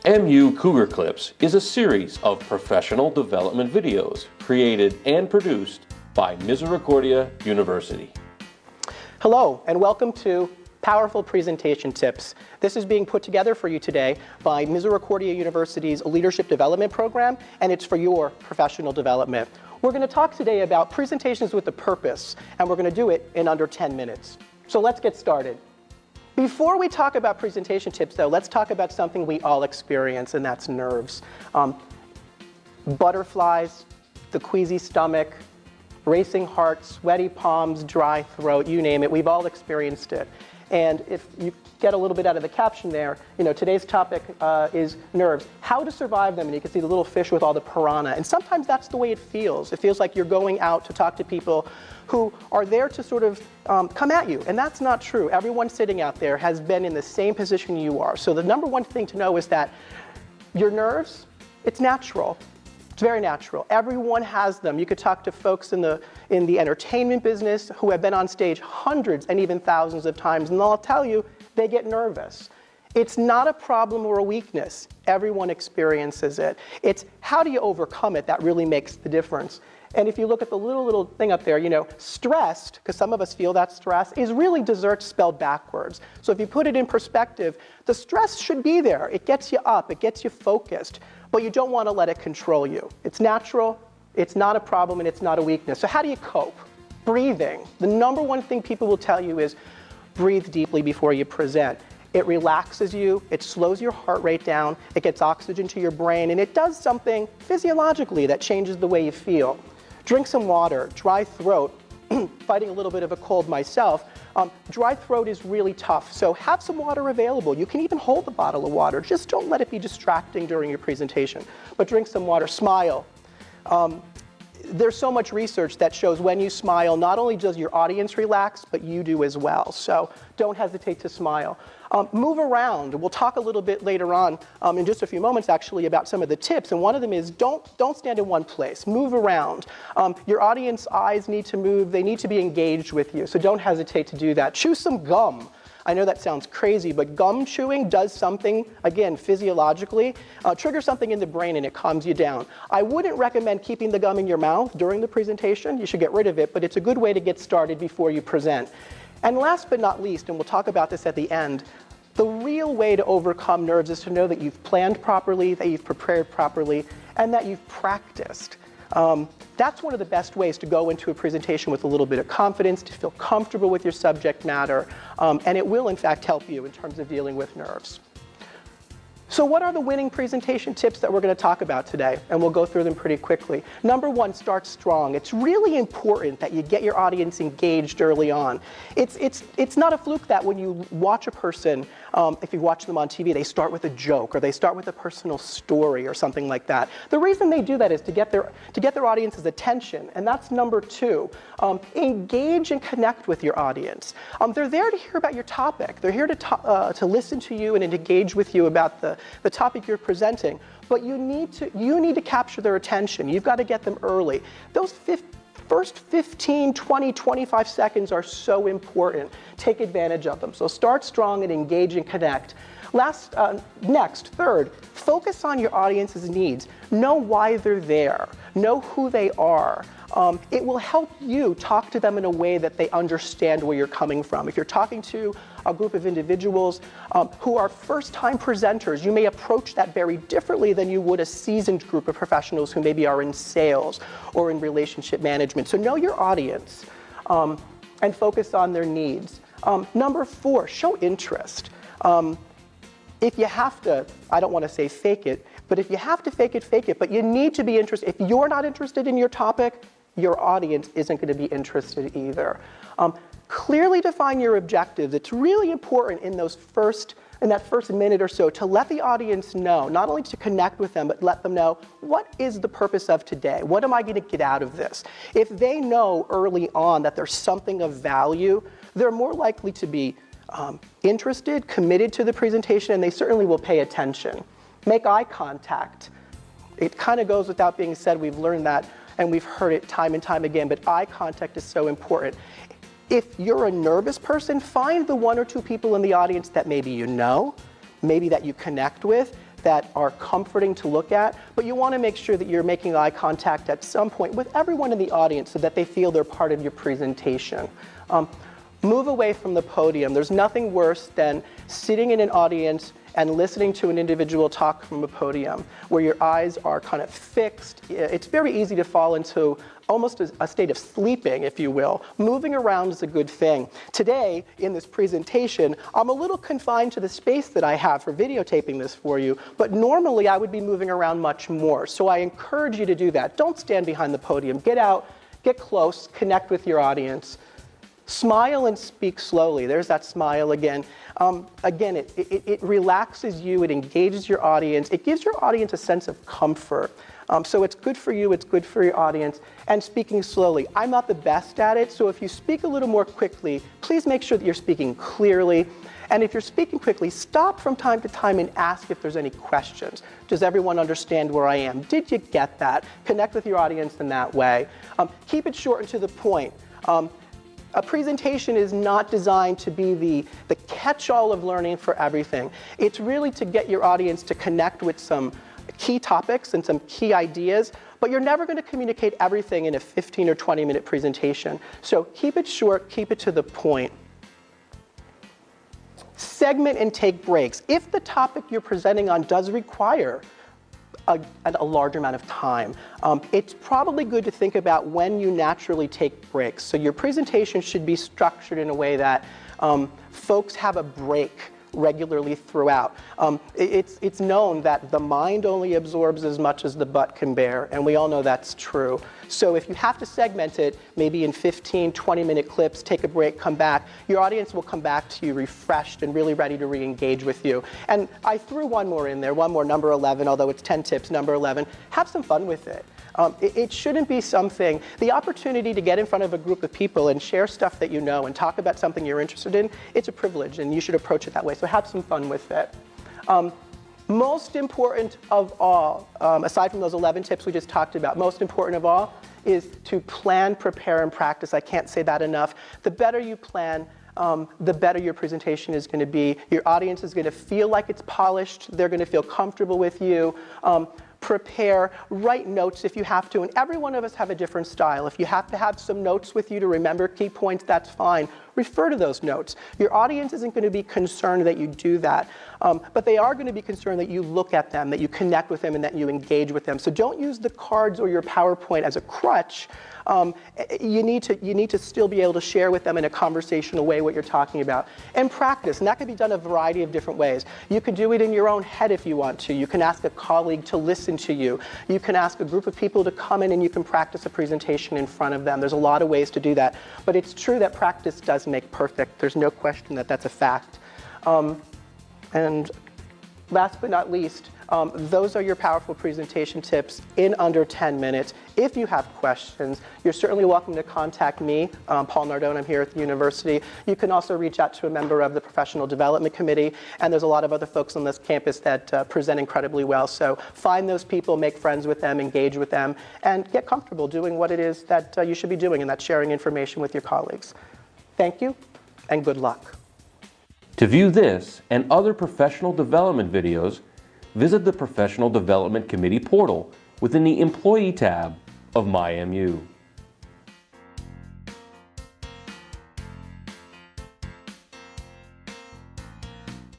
myMU Cougar Clips is a series of professional development videos created and produced by Misericordia University. Hello, and welcome to Powerful Presentation Tips. This is being put together for you today by Misericordia University's Leadership Development Program, and it's for your professional development. We're going to talk today about presentations with a purpose, and we're going to do it in under 10 minutes. So let's get started. Before we talk about presentation tips, though, let's talk about something we all experience, and that's nerves. Butterflies, the queasy stomach, racing heart, sweaty palms, dry throat, you name it, we've all experienced it. And if you get a little bit out of the caption there, today's topic is nerves. How to survive them, and you can see the little fish with all the piranha. And sometimes that's the way it feels. It feels like you're going out to talk to people who are there to sort of come at you. And that's not true. Everyone sitting out there has been in the same position you are. So the number one thing to know is that your nerves, it's natural. It's very natural. Everyone has them. You could talk to folks in the entertainment business who have been on stage hundreds and even thousands of times, and they'll tell you they get nervous. It's not a problem or a weakness. Everyone experiences it. It's how do you overcome it that really makes the difference. And if you look at the little thing up there, stressed, because some of us feel that stress, is really dessert spelled backwards. So if you put it in perspective, the stress should be there. It gets you up, it gets you focused, but you don't want to let it control you. It's natural, it's not a problem, and it's not a weakness. So how do you cope? Breathing. The number one thing people will tell you is breathe deeply before you present. It relaxes you, it slows your heart rate down, it gets oxygen to your brain, and it does something physiologically that changes the way you feel. Drink some water. Dry throat, fighting a little bit of a cold myself, dry throat is really tough, so have some water available. You can even hold the bottle of water. Just don't let it be distracting during your presentation. But drink some water. Smile. There's so much research that shows when you smile, not only does your audience relax, but you do as well. So don't hesitate to smile. Move around. We'll talk a little bit later on, in just a few moments actually, about some of the tips. And one of them is don't stand in one place. Move around. Your audience eyes need to move. They need to be engaged with you. So don't hesitate to do that. Chew some gum. I know that sounds crazy, but gum chewing does something, again, physiologically, triggers something in the brain and it calms you down. I wouldn't recommend keeping the gum in your mouth during the presentation. You should get rid of it, but it's a good way to get started before you present. And last but not least, and we'll talk about this at the end, the real way to overcome nerves is to know that you've planned properly, that you've prepared properly, and that you've practiced. That's one of the best ways to go into a presentation with a little bit of confidence, to feel comfortable with your subject matter, and it will in fact help you in terms of dealing with nerves. So what are the winning presentation tips that we're going to talk about today? And we'll go through them pretty quickly. Number one, start strong. It's really important that you get your audience engaged early on. It's not a fluke that when you watch a person, if you watch them on TV, they start with a joke or they start with a personal story or something like that. The reason they do that is to get their audience's attention, and that's number two. Engage and connect with your audience. They're there to hear about your topic. They're here to listen to you and engage with you about the topic you're presenting, but you need to capture their attention. You've got to get them early. Those first 15, 20, 25 seconds are so important. Take advantage of them. So start strong and engage and connect. Next, third, focus on your audience's needs. Know why they're there. Know who they are. It will help you talk to them in a way that they understand where you're coming from. If you're talking to a group of individuals who are first-time presenters, you may approach that very differently than you would a seasoned group of professionals who maybe are in sales or in relationship management. So know your audience and focus on their needs. Number four, show interest. If you have to, I don't want to say fake it, but if you have to fake it, but you need to be interested. If you're not interested in your topic, your audience isn't going to be interested either. Clearly define your objectives. It's really important in that first minute or so to let the audience know, not only to connect with them, but let them know, what is the purpose of today? What am I going to get out of this? If they know early on that there's something of value, they're more likely to be interested, committed to the presentation, and they certainly will pay attention. Make eye contact. It kind of goes without being said. We've learned that and we've heard it time and time again, but eye contact is so important. If you're a nervous person, find the one or two people in the audience that maybe you know, maybe that you connect with. that are comforting to look at, but you want to make sure that you're making eye contact at some point with everyone in the audience so that they feel they're part of your presentation. Move away from the podium. There's nothing worse than sitting in an audience and listening to an individual talk from a podium where your eyes are kind of fixed. It's very easy to fall into almost a state of sleeping, if you will. Moving around is a good thing. Today, in this presentation, I'm a little confined to the space that I have for videotaping this for you, but normally I would be moving around much more. So I encourage you to do that. Don't stand behind the podium. Get out, get close, connect with your audience. Smile and speak slowly. There's that smile again. Again, it relaxes you, it engages your audience, it gives your audience a sense of comfort. So it's good for you, it's good for your audience. And speaking slowly. I'm not the best at it, so if you speak a little more quickly, please make sure that you're speaking clearly. And if you're speaking quickly, stop from time to time and ask if there's any questions. Does everyone understand where I am? Did you get that? Connect with your audience in that way. Keep it short and to the point. A presentation is not designed to be the catch-all of learning for everything. It's really to get your audience to connect with some key topics and some key ideas, but you're never going to communicate everything in a 15 or 20-minute presentation. So keep it short, keep it to the point. Segment and take breaks. If the topic you're presenting on does require a large amount of time, it's probably good to think about when you naturally take breaks. So your presentation should be structured in a way that folks have a break regularly throughout. It's known that the mind only absorbs as much as the butt can bear, and we all know that's true. So if you have to segment it, maybe in 15, 20-minute clips, take a break, come back, your audience will come back to you refreshed and really ready to re-engage with you. And I threw one more in there, one more, number 11, although it's 10 tips, number 11. Have some fun with it. It shouldn't be something, the opportunity to get in front of a group of people and share stuff that you know and talk about something you're interested in, it's a privilege and you should approach it that way. So have some fun with it. Most important of all, aside from those 11 tips we just talked about, most important of all is to plan, prepare, and practice. I can't say that enough. The better you plan, the better your presentation is going to be. Your audience is going to feel like it's polished. They're going to feel comfortable with you. Prepare, write notes if you have to, and every one of us have a different style. If you have to have some notes with you to remember key points, that's fine. Refer to those notes. Your audience isn't going to be concerned that you do that, but they are going to be concerned that you look at them, that you connect with them, and that you engage with them. So don't use the cards or your PowerPoint as a crutch. You need to still be able to share with them in a conversational way what you're talking about. And practice, and that can be done a variety of different ways. You can do it in your own head if you want to. You can ask a colleague to listen to you. You can ask a group of people to come in and you can practice a presentation in front of them. There's a lot of ways to do that. But it's true that practice does make perfect. There's no question that that's a fact. And last but not least, those are your powerful presentation tips in under 10 minutes. If you have questions, you're certainly welcome to contact me, Paul Nardone. I'm here at the university. You can also reach out to a member of the Professional Development Committee, and there's a lot of other folks on this campus that present incredibly well. So find those people, make friends with them, engage with them, and get comfortable doing what it is that you should be doing, and that's sharing information with your colleagues. Thank you, and good luck. To view this and other professional development videos, visit the Professional Development Committee portal within the Employee tab of myMU.